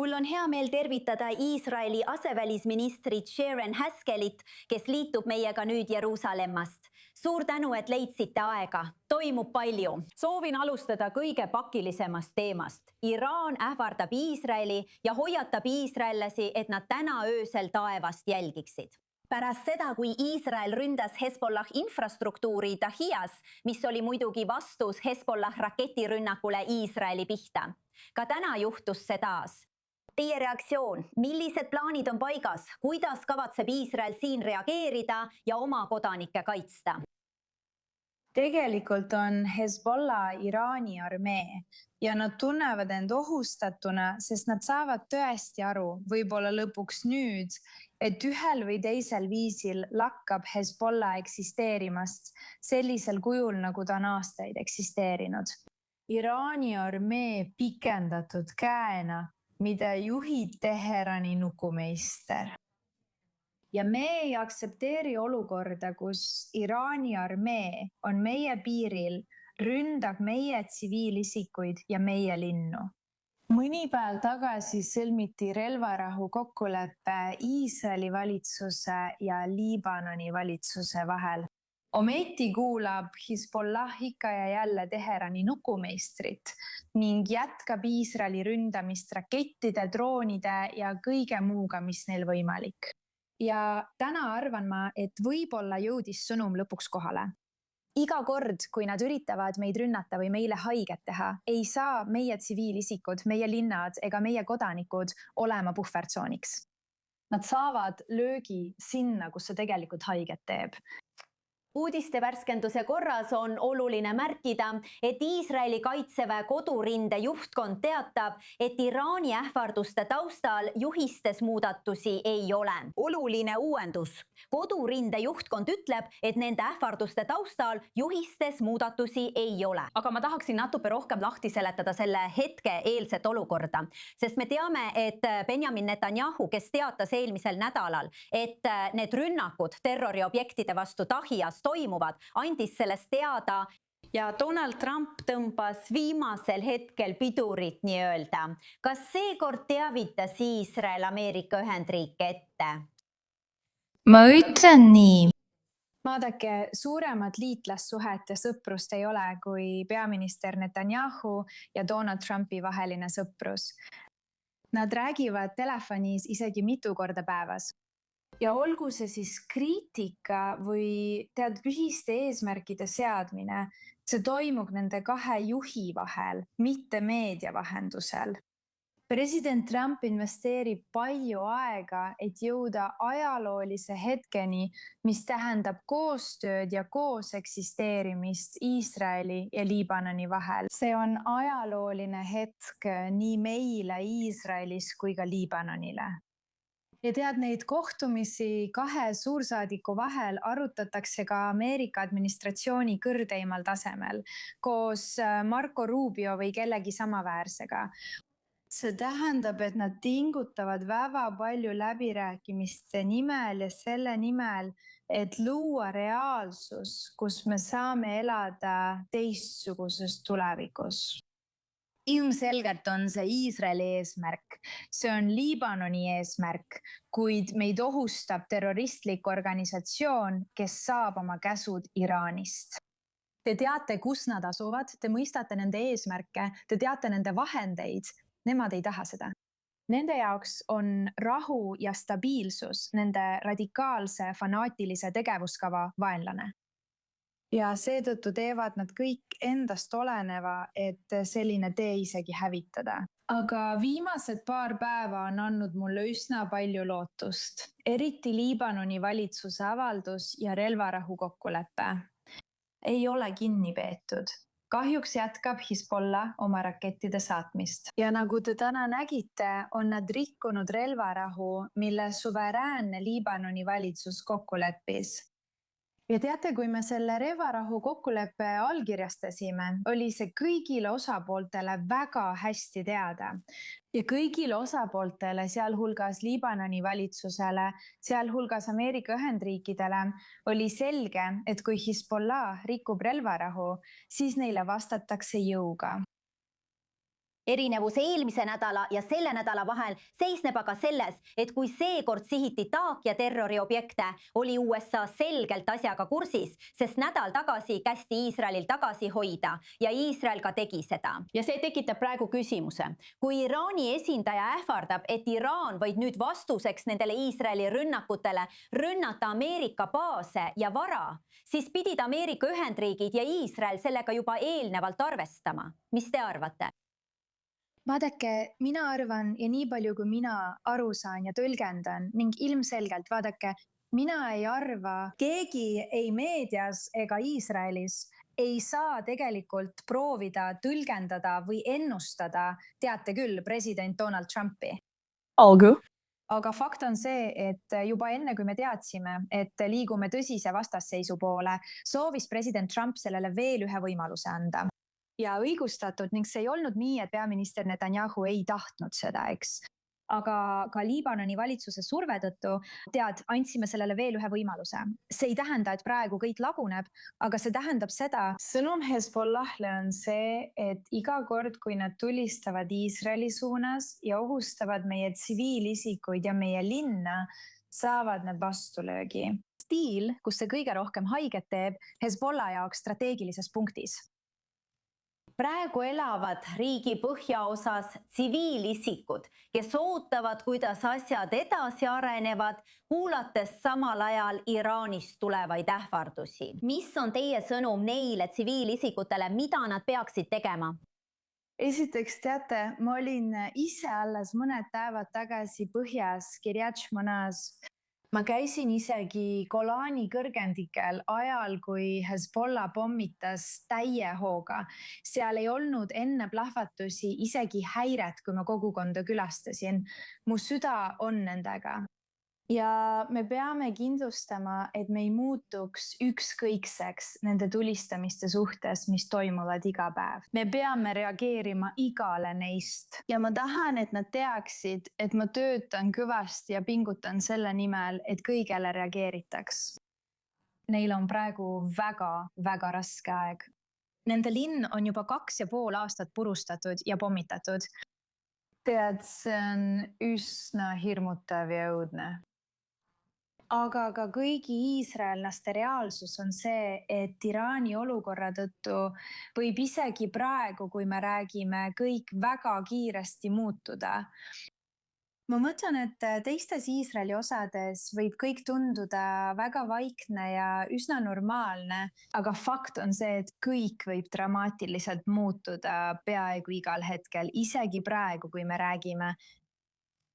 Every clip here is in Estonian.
Mul on hea meel tervitada Iisraeli asevälisministrit Sharon Haskellit, kes liitub meiega nüüd Jeruusalemmast. Suur tänu, et leidsite aega. Toimub palju. Soovin alustada kõige pakilisemast teemast. Iraan ähvardab Iisraeli ja hoiatab iisraellasi, et nad täna öösel taevast jälgiksid. Pärast seda, kui Iisrael ründas Hezbollah infrastruktuuri Dahias, mis oli muidugi vastus Hezbollah raketirünnakule Iisraeli pihta. Ka täna juhtus see taas. Teie reaktsioon, millised plaanid on paigas, kuidas kavatseb Iisrael siin reageerida ja oma kodanikke kaitsta? Tegelikult on Hezbollah Iraani armee ja nad tunnevad end ohustatuna, sest nad saavad tõesti aru, võib-olla lõpuks nüüd, et ühel või teisel viisil lakkab Hezbollah eksisteerimast sellisel kujul, nagu ta on aastaid eksisteerinud. Iraani armee pikendatud käena, mida juhib Teherani nukumeister. Ja me ei aktsepteeri olukorda, kus Iraani armee on meie piiril, ründab meie tsiviilisikuid ja meie linnu. Mõni päev tagasi sõlmiti relvarahu kokkulepe Iisraeli valitsuse ja Liibanoni valitsuse vahel. Ometi kuulab Hezbollah ikka ja jälle Teherani nukumeistrit ning jätkab Iisraeli ründamist rakettide, droonide ja kõige muuga, mis neil võimalik. Ja täna arvan ma, et võib-olla jõudis sõnum lõpuks kohale. Iga kord, kui nad üritavad meid rünnata või meile haiget teha, ei saa meie tsiviilisikud, meie linnad ega meie kodanikud olema puhvertsooniks. Nad saavad löögi sinna, kus see tegelikult haiget teeb. Uudiste värskenduse korras on oluline märkida, et Iisraeli kaitseväe kodurinde juhtkond teatab, et Iraani ähvarduste taustal juhistes muudatusi ei ole. Oluline uuendus. Kodurinde juhtkond ütleb, et nende ähvarduste taustal juhistes muudatusi ei ole. Aga ma tahaksin natuke rohkem lahti seletada selle hetke eelset olukorda, sest me teame, et Benjamin Netanyahu, kes teatas eelmisel nädalal, et need rünnakud terroriobjektide vastu Dahias toimuvad, andis sellest teada ja Donald Trump tõmbas viimasel hetkel pidurit nii-öelda. Kas seekord teavitas Iisrael Ameerika Ühendriike ette? Ma ütlen nii. Vaadake, suuremat liitlassuhet ja sõprust ei ole kui peaminister Netanyahu ja Donald Trumpi vaheline sõprus. Nad räägivad telefonis isegi mitu korda päevas. Ja olgu see siis kriitika või ühiste eesmärkide seadmine, see toimub nende kahe juhi vahel, mitte meedia vahendusel. President Trump investeerib palju aega, et jõuda ajaloolise hetkeni, mis tähendab koostööd ja koos eksisteerimist Iisraeli ja Liibanoni vahel. See on ajalooline hetk nii meile Iisraelis kui ka Liibanonile. Ja tead, neid kohtumisi kahe suursaadiku vahel arutatakse ka Ameerika administratsiooni kõrgeimal tasemel, koos Marco Rubio või kellegi samaväärsega. See tähendab, et nad pingutavad väga palju läbirääkimiste nimel ja selle nimel, et luua reaalsus, kus me saame elada teistsuguses tulevikus. Ilmselgelt on see Iisraeli eesmärk, see on Liibanoni eesmärk, kuid meid ohustab terroristlik organisatsioon, kes saab oma käsud Iraanist. Te teate, kus nad asuvad, te mõistate nende eesmärke, te teate nende vahendeid, nemad ei taha seda. Nende jaoks on rahu ja stabiilsus nende radikaalse fanaatilise tegevuskava vaenlane. Ja seetõttu teevad nad kõik endast oleneva, et selline tee isegi hävitada. Aga viimased paar päeva on andnud mulle üsna palju lootust. Eriti Liibanoni valitsuse avaldus ja relvarahu kokkulepe. Ei ole kinni peetud. Kahjuks jätkab Hezbollah oma rakettide saatmist. Ja nagu te täna nägite, on nad rikkunud relvarahu, mille suveräänne Liibanoni valitsus kokku leppis. Ja teate, kui me selle relvarahu kokkuleppe allkirjastasime, oli see kõigile osapooltele väga hästi teada. Ja kõigile osapooltele, sealhulgas Liibanoni valitsusele, sealhulgas Ameerika Ühendriikidele, oli selge, et kui Hezbollah rikub relvarahu, siis neile vastatakse jõuga. erinevus eelmise nädala ja selle nädala vahel seisneb aga selles, et kui seekord sihiti taak- ja terroriobjekte, oli USA selgelt asjaga kursis, sest nädal tagasi kästi Iisraelil tagasi hoida ja Iisrael ka tegi seda. Ja see tekitab praegu küsimuse. Kui Iraani esindaja ähvardab, et Iraan võib nüüd vastuseks nendele Iisraeli rünnakutele rünnata Ameerika baase ja vara, siis pidid Ameerika Ühendriigid ja Iisrael sellega juba eelnevalt arvestama. Mis te arvate? Vaadake, mina arvan ja nii palju, kui mina aru saan ja tõlgendan ning ilmselgelt, vaadake, mina ei arva, keegi ei meedias ega Iisraelis ei saa tegelikult proovida tõlgendada või ennustada, teate küll, president Donald Trumpi. Olgu. Aga fakt on see, et juba enne, kui me teadsime, et liigume tõsise vastasseisu poole, soovis president Trump sellele veel ühe võimaluse anda. Ja õigustatud ning see ei olnud nii, et peaminister Netanyahu ei tahtnud seda, eks. Aga ka Liibanoni valitsuse surve tõttu, andsime sellele veel ühe võimaluse. See ei tähenda, et praegu kõik laguneb, aga see tähendab seda. Sõnum Hezbollah'le on see, et iga kord, kui nad tulistavad Iisraeli suunas ja ohustavad meie tsiviilisikuid ja meie linna, saavad nad vastulöögi. Stiil, kus see kõige rohkem haiget teeb, Hezbollah jaoks strateegilises punktis. Praegu elavad riigi põhjaosas tsiviilisikud, kes ootavad, kuidas asjad edasi arenevad, kuulates samal ajal Iraanist tulevaid ähvardusi. Mis on teie sõnum neile tsiviilisikutele, mida nad peaksid tegema? Esiteks teate, ma olin ise alles mõned päevad tagasi põhjas Kiryat Shmonas. Ma käisin isegi Golani kõrgendikel ajal, kui Hezbollah pommitas täie hooga. Seal ei olnud enne plahvatusi isegi häiret, kui ma kogukonda külastasin. Mu süda on nendega. Ja me peame kindlustama, et me ei muutuks ükskõikseks nende tulistamiste suhtes, mis toimuvad iga päev. Me peame reageerima igale neist. Ja ma tahan, et nad teaksid, et ma töötan kõvasti ja pingutan selle nimel, et kõigele reageeritaks. Neil on praegu väga raske aeg. Nende linn on juba 2,5 aastat purustatud ja pommitatud. Tead, see on üsna hirmutav ja õudne. Aga ka kõigi iisraellaste reaalsus on see, et Iraani olukorra tõttu võib isegi praegu, kui me räägime, kõik väga kiiresti muutuda. Ma mõtlen, et teistes Iisraeli osades võib kõik tunduda väga vaikne ja üsna normaalne, aga fakt on see, et kõik võib dramaatiliselt muutuda peaaegu igal hetkel, isegi praegu, kui me räägime.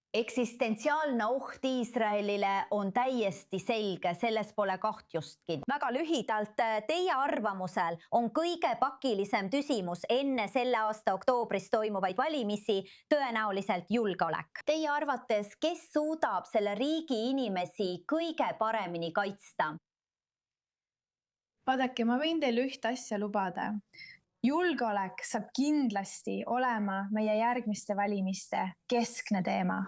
Eksistentsiaalne oht Iisraelile on täiesti selge, selles pole kahtlustki. Väga lühidalt, teie arvamusel on kõige pakilisem küsimus enne selle aasta oktoobris toimuvaid valimisi tõenäoliselt julgeolek. Teie arvates, kes suudab selle riigi inimesi kõige paremini kaitsta? Vaadake, ma võin teile üht asja lubada. Julgeolek saab kindlasti olema meie järgmiste valimiste keskne teema.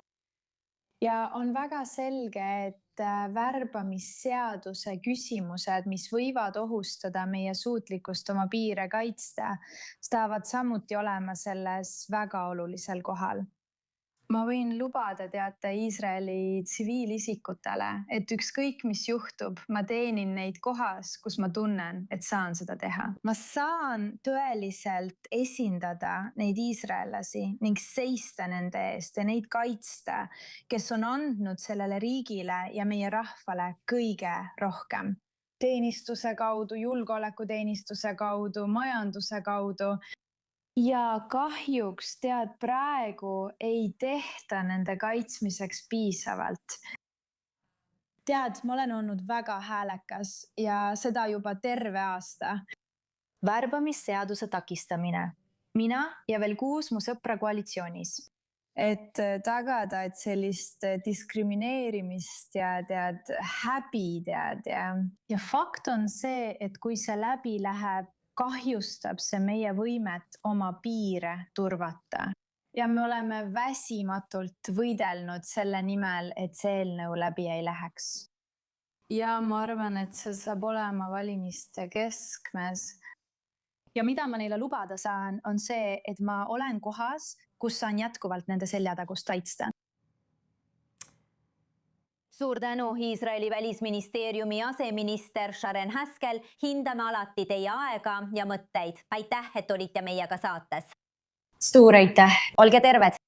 Ja on väga selge, et värbamisseaduse küsimused, mis võivad ohustada meie suutlikkust oma piire kaitsta, saavad samuti olema selles väga olulisel kohal. Ma võin lubada, teate, Iisraeli tsiviilisikutele, et ükskõik mis juhtub, ma teenin neid kohas, kus ma tunnen, et saan seda teha. Ma saan tõeliselt esindada neid iisraellasi ning seista nende eest ja neid kaitsta, kes on andnud sellele riigile ja meie rahvale kõige rohkem. Teenistuse kaudu, julgeolekuteenistuse kaudu, majanduse kaudu. Ja kahjuks tead, praegu ei tehta nende kaitsmiseks piisavalt. Tead, ma olen olnud väga häälekas ja seda juba terve aasta. Värbamisseaduse takistamine. Mina ja veel 6 mu sõpra koalitsioonis. Et tagada, et sellist diskrimineerimist ja tead, häbi tead ja fakt on see, et kui see läbi läheb, kahjustab see meie võimet oma piire turvata. Ja me oleme väsimatult võidelnud selle nimel, et see eelnõu läbi ei läheks. Ja ma arvan, et see saab olema valimiste keskmes. ja mida ma neile lubada saan, on see, et ma olen kohas, kus saan jätkuvalt nende seljatagust kaitsta. Suur tänu, Iisraeli välisministeeriumi aseminister Sharon Haskel. Hindame alati teie aega ja mõtteid. Aitäh, et olite meiega saates. Suur aitäh! Olge terved!